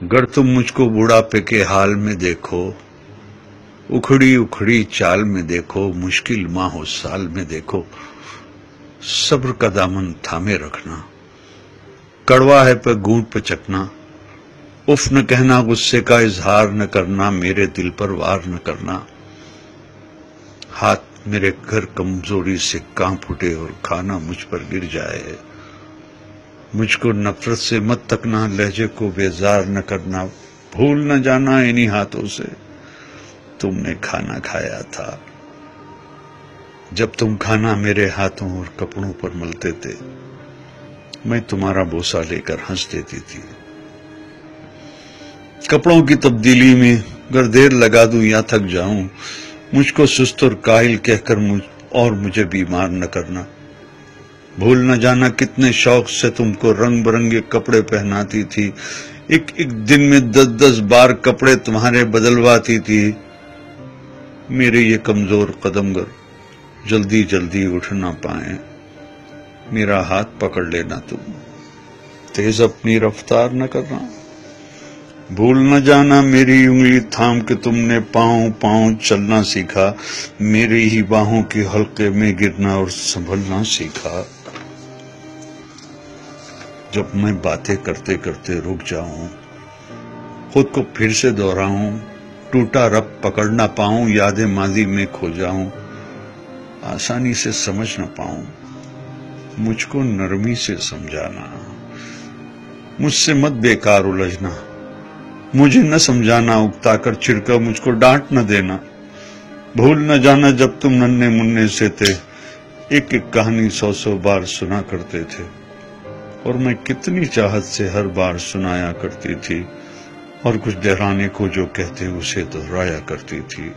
गर तुम मुझको बुढ़ापे के हाल में देखो, उखड़ी उखड़ी चाल में देखो, मुश्किल माहो साल में देखो, सब्र का दामन थामे रखना, कड़वा है पर गूंट पे चखना, उफ न कहना, गुस्से का इजहार न करना, मेरे दिल पर वार न करना, हाथ मेरे घर कमजोरी से कांप उठे और खाना मुझ पर गिर जाए, मुझको नफरत से मत तकना, लहजे को बेजार न करना, भूल न जाना इन्हीं हाथों से तुमने खाना खाया था, जब तुम खाना मेरे हाथों और कपड़ों पर मलते थे, मैं तुम्हारा बोसा लेकर हंस देती थी। कपड़ों की तब्दीली में अगर देर लगा दूं या थक जाऊं, मुझको सुस्त और काहिल कहकर मुझे बीमार न करना, भूल न जाना कितने शौक से तुमको रंग बिरंगे कपड़े पहनाती थी, एक एक दिन में 10-10 बार कपड़े तुम्हारे बदलवाती थी, मेरे ये कमजोर कदमगर जल्दी जल्दी उठ ना पाए, मेरा हाथ पकड़ लेना तुम, तेज अपनी रफ्तार न करना, भूल न जाना मेरी उंगली थाम के तुमने पांव पांव चलना सीखा, मेरी ही बाहों की हल्के में गिरना और संभलना सीखा, जब मैं बातें करते करते रुक जाऊं, खुद को फिर से दोहराऊं, टूटा रब पकड़ ना पाऊं, यादें माजी में खो जाऊं, आसानी से समझ न पाऊं, मुझको नरमी से समझाना, मुझसे मत बेकार उलझना, मुझे न समझाना, उकता कर चिढ़कर मुझको डांट न देना, भूल न जाना जब तुम नन्हे मुन्ने से थे, एक एक कहानी 100-100 बार सुना करते थे, और मैं कितनी चाहत से हर बार सुनाया करती थी, और कुछ दोहराने को जो कहते उसे दोहराया करती थी।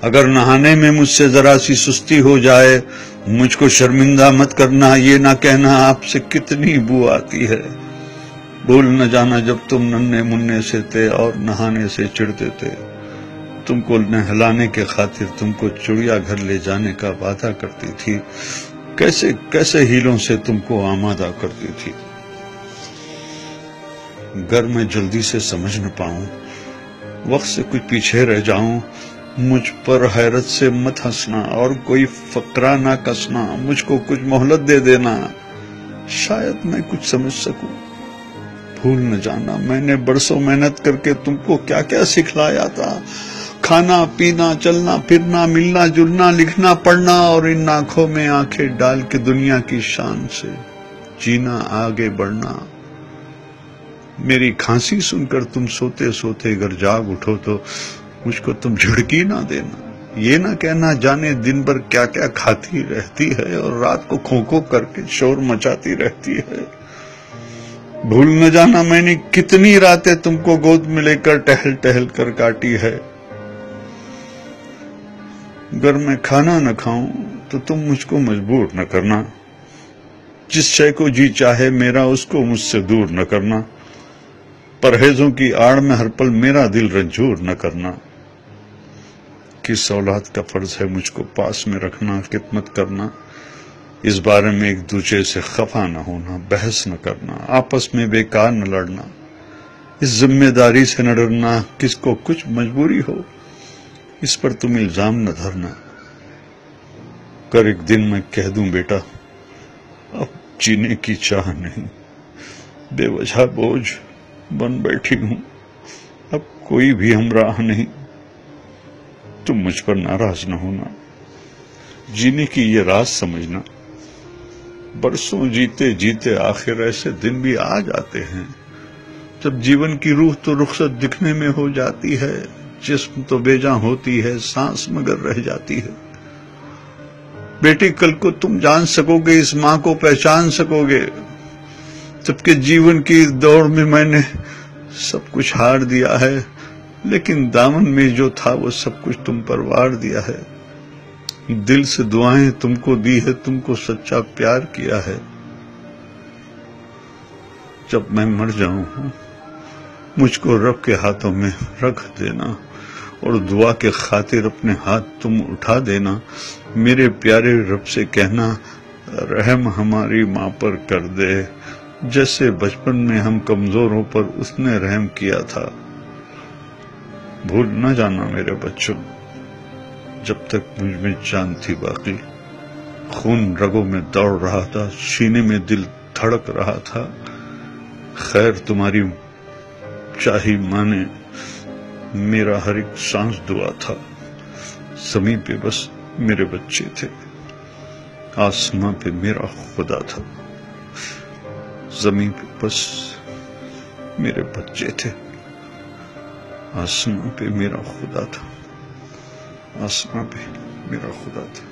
अगर नहाने में मुझसे जरा सी सुस्ती हो जाए, मुझको शर्मिंदा मत करना, ये ना कहना आपसे कितनी बू आती है, भूल न जाना जब तुम नन्हे मुन्ने से थे और नहाने से चिढ़ते थे, तुमको नहलाने के खातिर तुमको चिड़िया घर ले जाने का वादा करती थी, कैसे कैसे हीलों से तुमको आमादा करती थी। गर मैं जल्दी से समझ न पाऊं, वक्त से कुछ पीछे रह जाऊं, मुझ पर हैरत से मत हंसना और कोई फकरा ना कसना, मुझको कुछ मोहलत दे देना, शायद मैं कुछ समझ सकूं। भूल न जाना मैंने बरसों मेहनत करके तुमको क्या क्या सिखलाया था, खाना पीना चलना फिरना मिलना जुलना लिखना पढ़ना, और इन आंखों में आंखें डाल के दुनिया की शान से जीना आगे बढ़ना। मेरी खांसी सुनकर तुम सोते सोते अगर जाग उठो तो मुझको तुम झिड़की ना देना, ये ना कहना जाने दिन भर क्या क्या खाती रहती है और रात को खो खो करके शोर मचाती रहती है। भूल न जाना मैंने कितनी रातें तुमको गोद में लेकर टहल टहल कर काटी है, अगर मैं खाना न खाऊं तो तुम मुझको मजबूर न करना, जिस शय को जी चाहे मेरा उसको मुझसे दूर न करना, परहेजों की आड़ में हर पल मेरा दिल रंजूर न करना, किस औलाद का फर्ज है मुझको पास में रखना, खिदमत करना, इस बारे में एक दूसरे से खफा न होना, बहस न करना, आपस में बेकार न लड़ना, इस जिम्मेदारी से न डरना, किसको कुछ मजबूरी हो इस पर तुम इल्जाम न धरना, कर एक दिन मैं कह दूं बेटा अब जीने की चाह नहीं, बेवजह बोझ बन बैठी हूं, अब कोई भी हमराह नहीं, तुम मुझ पर नाराज न होना, जीने की ये राज समझना, बरसों जीते जीते आखिर ऐसे दिन भी आ जाते हैं जब जीवन की रूह तो रुखसत दिखने में हो जाती है, जिस्म तो बेजां होती है, सांस मगर रह जाती है। बेटी कल को तुम जान सकोगे, इस मां को पहचान सकोगे, सबके जीवन की दौड़ में मैंने सब कुछ हार दिया है, लेकिन दामन में जो था वो सब कुछ तुम पर वार दिया है, दिल से दुआएं तुमको दी है, तुमको सच्चा प्यार किया है। जब मैं मर जाऊं मुझको रब के हाथों में रख देना और दुआ के खातिर अपने हाथ तुम उठा देना, मेरे प्यारे रब से कहना रहम हमारी माँ पर कर दे, جیسے بچپن میں ہم کمزوروں پر اس نے رحم کیا تھا۔ بھول نہ جانا میرے بچوں، جب تک مجھ میں جان تھی باقی، خون رگوں میں دوڑ رہا تھا، سینے میں دل دھڑک رہا تھا، خیر تمہاری چاہی مانے میرا ہر ایک سانس دعا تھا۔ زمین پہ بس میرے بچے تھے، آسماں پہ میرا خدا تھا۔ زمین پہ بس میرے بچے تھے، آسماں پہ میرا خدا تھا، آسماں پہ میرا خدا تھا۔